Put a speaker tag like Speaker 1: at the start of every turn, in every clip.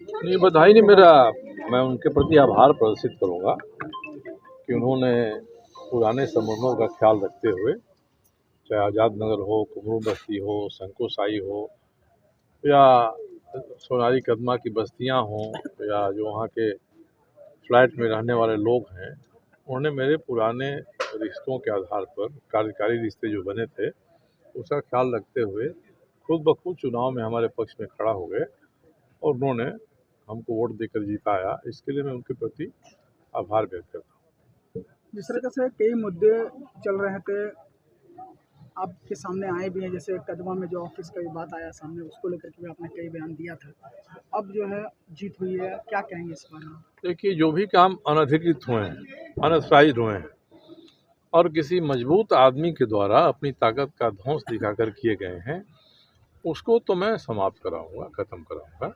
Speaker 1: नहीं, बधाई नहीं, मेरा मैं उनके प्रति आभार प्रदर्शित करूँगा कि उन्होंने पुराने संबंधों का ख्याल रखते हुए, चाहे आज़ाद नगर हो, कुमरू बस्ती हो, शंकु साई हो या सोनारी कदमा की बस्तियाँ हों या जो वहाँ के फ्लैट में रहने वाले लोग हैं, उन्होंने मेरे पुराने रिश्तों के आधार पर कार्यकारी रिश्ते जो बने थे, उसका ख्याल रखते हुए खुद ब खुद चुनाव में हमारे पक्ष में खड़ा हो गए और उन्होंने हमको वोट देकर जिताया। इसके लिए मैं उनके प्रति आभार व्यक्त करता हूँ।
Speaker 2: जिस तरीके से कई मुद्दे चल रहे थे, आपके सामने आए भी हैं, जैसे कदमा में जो ऑफिस का भी बात आया सामने, उसको लेकर के भी आपने कई बयान दिया था। अब जो है जीत हुई है, क्या कहेंगे इस बारे में?
Speaker 1: देखिए, जो भी काम अनधिकृत हुए हैं, अनऑथराइज्ड हुए हैं और किसी मजबूत आदमी के द्वारा अपनी ताकत का ध्वंस दिखाकर किए गए हैं, उसको तो मैं समाप्त कराऊंगा, खत्म कराऊंगा,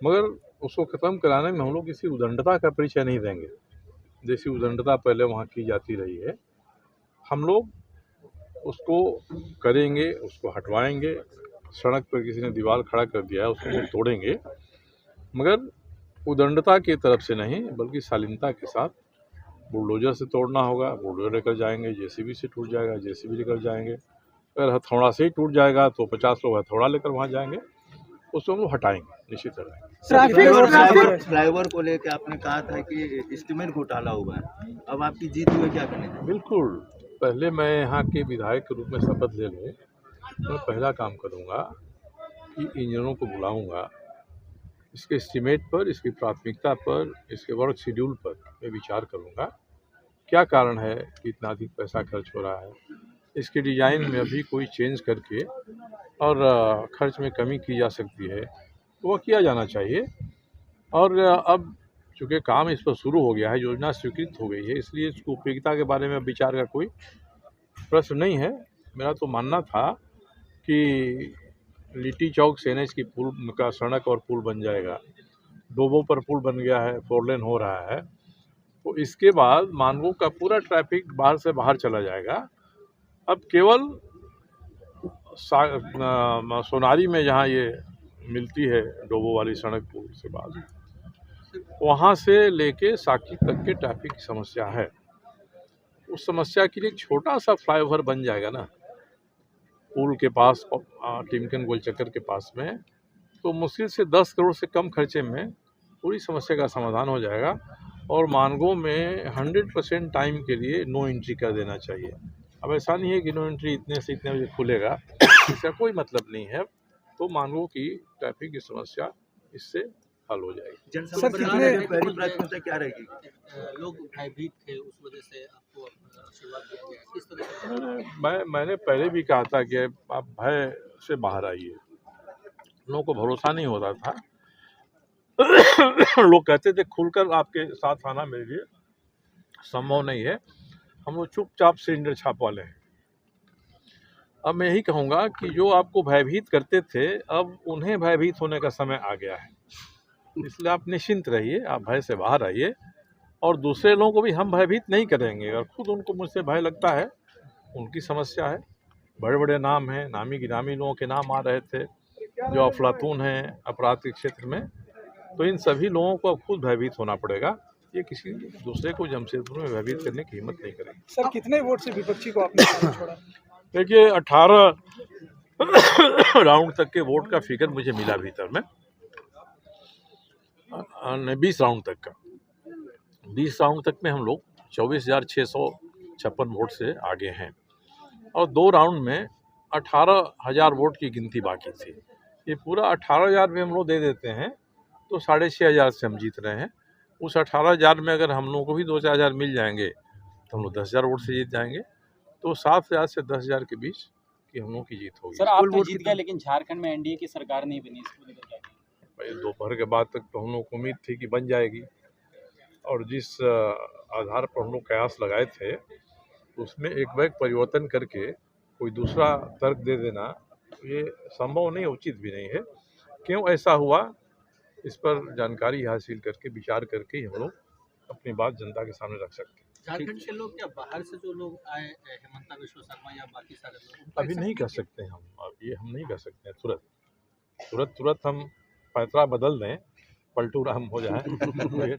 Speaker 1: मगर उसको खत्म कराने में हम लोग किसी उदंडता का परिचय नहीं देंगे। जैसी उदंडता पहले वहाँ की जाती रही है, हम लोग उसको करेंगे, उसको हटवाएंगे। सड़क पर किसी ने दीवार खड़ा कर दिया है, उसको हम तोड़ेंगे, मगर उदंडता की तरफ से नहीं बल्कि शालीनता के साथ। बुलडोजर से तोड़ना होगा, बुलडोजर लेकर जाएंगे, जेसीबी से टूट जाएगा, जेसीबी लेकर जाएंगे, अगर हथौड़ा से ही टूट जाएगा तो 50 लोग हथौड़ा लेकर वहाँ जाएंगे, उसको हम लोग हटाएंगे, निश्चित हटाएंगे।
Speaker 3: फ्लाईओवर को लेकर आपने कहा था कि एस्टीमेट घोटाला हुआ है, अब आपकी जीत हुई, क्या करने?
Speaker 1: बिल्कुल, पहले मैं यहाँ के विधायक के रूप में शपथ ले लूँ, मैं पहला काम करूँगा कि इंजीनियरों को बुलाऊँगा, इसके एस्टीमेट पर, इसकी प्राथमिकता पर, इसके वर्क शेड्यूल पर मैं विचार करूँगा। क्या कारण है कि इतना अधिक पैसा खर्च हो रहा है, इसके डिज़ाइन में अभी कोई चेंज करके और खर्च में कमी की जा सकती है, तो वह किया जाना चाहिए। और अब चूँकि काम इस पर शुरू हो गया है, योजना स्वीकृत हो गई है, इसलिए इसकी उपयोगिता के बारे में विचार का कोई प्रश्न नहीं है। मेरा तो मानना था कि लिट्टी चौक से एनएच की पुल का सड़क और पुल बन जाएगा, डोबों पर पुल बन गया है, 4 लेन हो रहा है, तो इसके बाद मानगो का पूरा ट्रैफिक बाहर से बाहर चला जाएगा। अब केवल सोनारी में जहाँ ये मिलती है डोबो वाली सड़क पुल से बाद, वहाँ से लेके साकी तक के ट्रैफिक की समस्या है। उस समस्या के लिए एक छोटा सा फ्लाईओवर बन जाएगा ना पुल के पास, टिमकन गोल चक्कर के पास में, तो मुश्किल से 10 करोड़ से कम खर्चे में पूरी समस्या का समाधान हो जाएगा और मानगो में 100% टाइम के लिए नो एंट्री कर देना चाहिए। अब ऐसा नहीं है कि नो एंट्री इतने से इतने बजे खुलेगा, इसका कोई मतलब नहीं है। तो मानगो की ट्रैफिक की समस्या इससे हल हो जाएगी।
Speaker 3: जनसंपर्क पहली प्राथमिकता क्या रहेगी?
Speaker 4: लोग भयभीत थे, उस वजह से आपको आशीर्वाद दिया गया, किस तरह से?
Speaker 1: मैंने पहले भी कहा था कि आप भय से बाहर आइए। लोगों को भरोसा नहीं होता था। लोग कहते थे खुलकर आपके साथ आना मेरे लिए संभव नहीं है, हम लोग चुपचाप सिलेंडर छाप वाले हैं। अब मैं यही कहूँगा कि जो आपको भयभीत करते थे, अब उन्हें भयभीत होने का समय आ गया है। इसलिए आप निश्चिंत रहिए, आप भय से बाहर आइए और दूसरे लोगों को भी हम भयभीत नहीं करेंगे। अगर खुद उनको मुझसे भय लगता है, उनकी समस्या है। बड़े बड़े नाम हैं, नामी गिरामी लोगों के नाम आ रहे थे जो अफलातून हैं अपराध के क्षेत्र में, तो इन सभी लोगों को अब खुद भयभीत होना पड़ेगा। ये किसी दूसरे को जमशेदपुर में भयभीत करने की हिम्मत नहीं करेंगे।
Speaker 2: सर, कितने वोट से विपक्षी को आपने छोड़ा?
Speaker 1: देखिए, 18 राउंड तक के वोट का फिगर मुझे मिला भीतर में, 20 राउंड तक का। 20 राउंड तक में हम लोग 24,656 वोट से आगे हैं और 2 राउंड में 18,000 वोट की गिनती बाकी थी। ये पूरा 18,000 भी हम लोग दे देते हैं तो 6,500 से हम जीत रहे हैं। उस 18,000 में अगर हम लोगों को भी 2-4 हज़ार मिल जाएंगे तो हम लोग 10,000 वोट से जीत जाएंगे। तो 7,000 से 10,000 के बीच की हम लोगों की जीत होगी।
Speaker 4: सर, आप तो जीत गए, लेकिन झारखंड में एनडीए की सरकार नहीं बनी, इसको लेकर क्या कहेंगे?
Speaker 1: भाई, दोपहर के बाद तक तो हम लोग को उम्मीद थी कि बन जाएगी और जिस आधार पर हम लोग कयास लगाए थे उसमें एक बैग परिवर्तन करके कोई दूसरा तर्क दे देना ये संभव नहीं, उचित भी नहीं है। क्यों ऐसा हुआ, इस पर जानकारी हासिल करके विचार करके हम लोग अपनी बात जनता के सामने रख सकते हैं।
Speaker 4: झारखंड के लोग क्या बाहर से जो लोग आए, हेमंता विश्व शर्मा या बाकी सारे लोग,
Speaker 1: अभी नहीं कह सकते हम, अब ये हम नहीं कह सकते हैं तुरंत हम पैतरा बदल दें पलटू राम हो जाए।